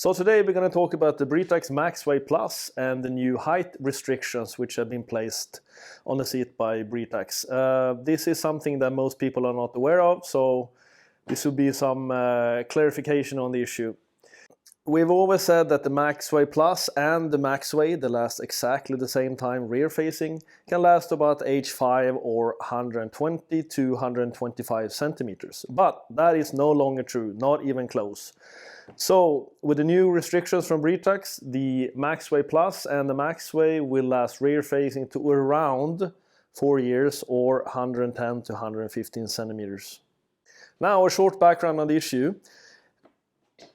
So today we're going to talk about the Britax Max-Way Plus and the new height restrictions which have been placed on the seat by Britax. This is something that most people are not aware of, so this will be some clarification on the issue. We've always said that the Max-Way Plus and the Max-Way, they last exactly the same time rear facing, can last about age 5 or 120 to 125 centimeters. But that is no longer true, not even close. So with the new restrictions from Britax, the Max-Way Plus and the Max-Way will last rear facing to around 4 years or 110 to 115 centimeters. Now a short background on the issue.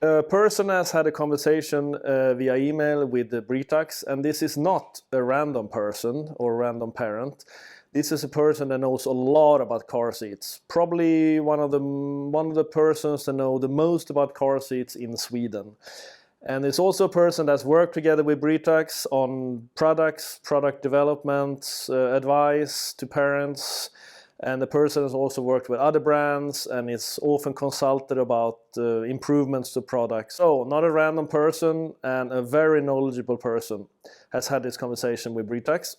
A person has had a conversation via email with the Britax, and this is not a random person or random parent. This is a person that knows a lot about car seats. Probably one of the persons that know the most about car seats in Sweden. And it's also a person that's worked together with Britax on products, product development, advice to parents. And the person has also worked with other brands and is often consulted about improvements to products. So not a random person, and a very knowledgeable person has had this conversation with Britax.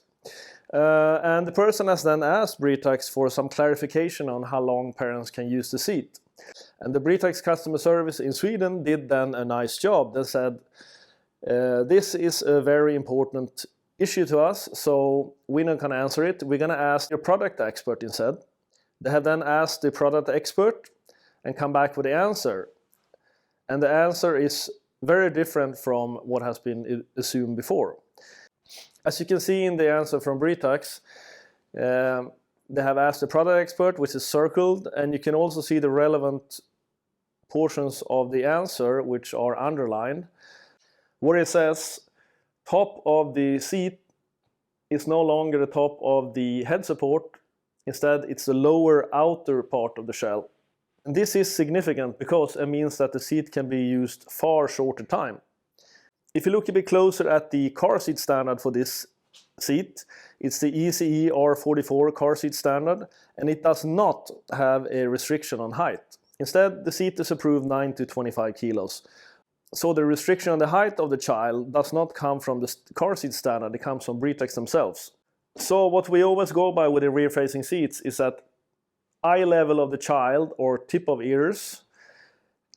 And the person has then asked Britax for some clarification on how long parents can use the seat. And the Britax customer service in Sweden did then a nice job. They said, this is a very important issue to us, so we're not going to answer it. We're going to ask your product expert instead. They have then asked the product expert and come back with the answer. And the answer is very different from what has been assumed before. As you can see in the answer from Britax, they have asked the product expert, which is circled, and you can also see the relevant portions of the answer, which are underlined, where it says top of the seat is no longer the top of the head support. Instead, it's the lower outer part of the shell. And this is significant because it means that the seat can be used far shorter time. If you look a bit closer at the car seat standard for this seat, it's the ECE R44 car seat standard, and it does not have a restriction on height. Instead, the seat is approved 9 to 25 kilos. So the restriction on the height of the child does not come from the car seat standard, it comes from Britax themselves. So what we always go by with the rear-facing seats is that eye level of the child, or tip of ears,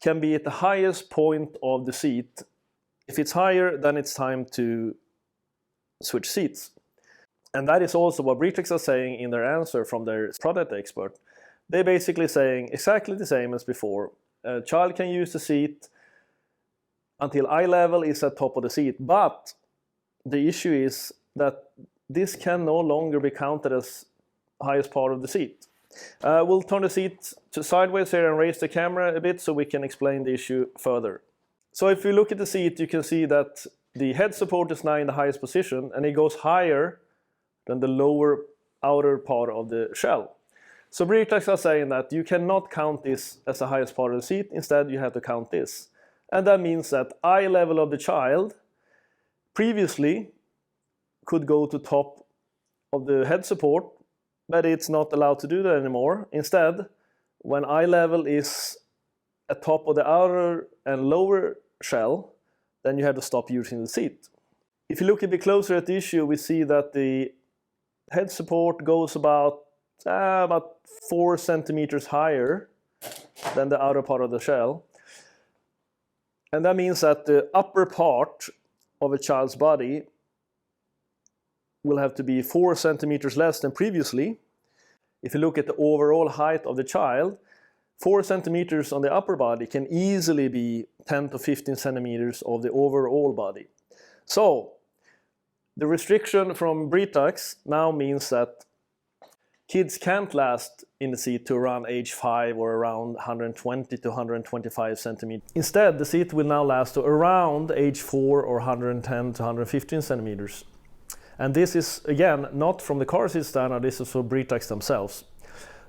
can be at the highest point of the seat. If it's higher, then it's time to switch seats. And that is also what Britax are saying in their answer from their product expert. They're basically saying exactly the same as before. A child can use the seat until eye level is at top of the seat, but the issue is that this can no longer be counted as highest part of the seat. We'll turn the seat to sideways here and raise the camera a bit so we can explain the issue further. So if you look at the seat, you can see that the head support is now in the highest position, and it goes higher than the lower outer part of the shell. So Britax are saying that you cannot count this as the highest part of the seat, instead you have to count this. And that means that eye level of the child previously could go to top of the head support, but it's not allowed to do that anymore. Instead, when eye level is at top of the outer and lower shell, then you have to stop using the seat. If you look a bit closer at the issue, we see that the head support goes about 4 centimeters higher than the outer part of the shell. And that means that the upper part of a child's body will have to be 4 centimeters less than previously. If you look at the overall height of the child, 4 centimeters on the upper body can easily be 10 to 15 centimeters of the overall body. So the restriction from Britax now means that kids can't last in the seat to around age 5 or around 120 to 125 centimeters. Instead, the seat will now last to around age 4 or 110 to 115 centimeters. And this is, again, not from the car seat standard, this is for Britax themselves.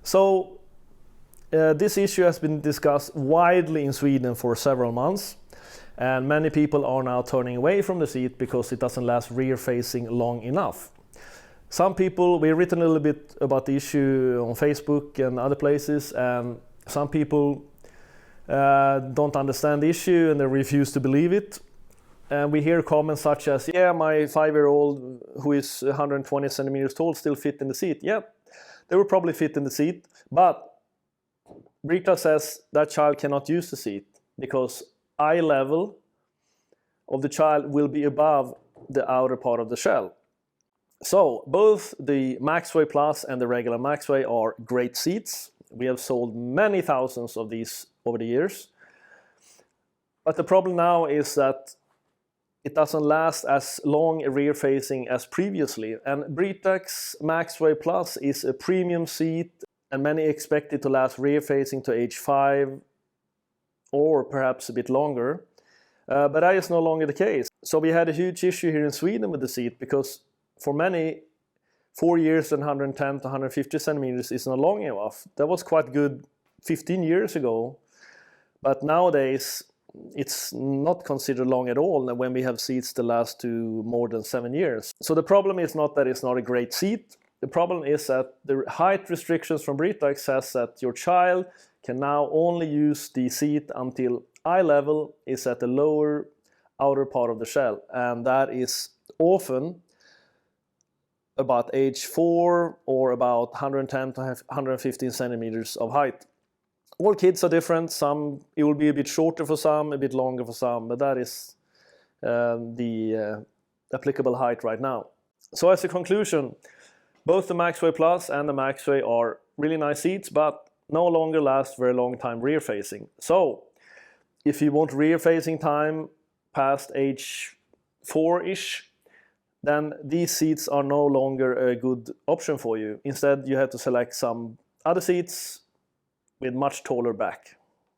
So this issue has been discussed widely in Sweden for several months, and many people are now turning away from the seat because it doesn't last rear-facing long enough. Some people, we've written a little bit about the issue on Facebook and other places, and some people don't understand the issue and they refuse to believe it. And we hear comments such as, yeah, my 5-year-old who is 120 centimeters tall still fit in the seat. Yeah, they will probably fit in the seat, but Britax says that child cannot use the seat because eye level of the child will be above the outer part of the shell. So both the Max-Way Plus and the regular Max-Way are great seats. We have sold many thousands of these over the years. But the problem now is that it doesn't last as long rear facing as previously. And Britax Max-Way Plus is a premium seat and many expect it to last rear facing to age 5 or perhaps a bit longer. But that is no longer the case. So we had a huge issue here in Sweden with the seat because for many, 4 years and 110 to 150 centimeters is not long enough. That was quite good 15 years ago, but nowadays it's not considered long at all when we have seats that last to more than 7 years. So the problem is not that it's not a great seat. The problem is that the height restrictions from Britax says that your child can now only use the seat until eye level is at the lower outer part of the shell, and that is often about age 4 or about 110 to 115 centimeters of height. All kids are different. Some, it will be a bit shorter for some, a bit longer for some, but that is the applicable height right now. So as a conclusion, both the Max-Way Plus and the Max-Way are really nice seats, but no longer last very long time rear facing. So if you want rear facing time past age 4-ish, then these seats are no longer a good option for you. Instead, you have to select some other seats with much taller back.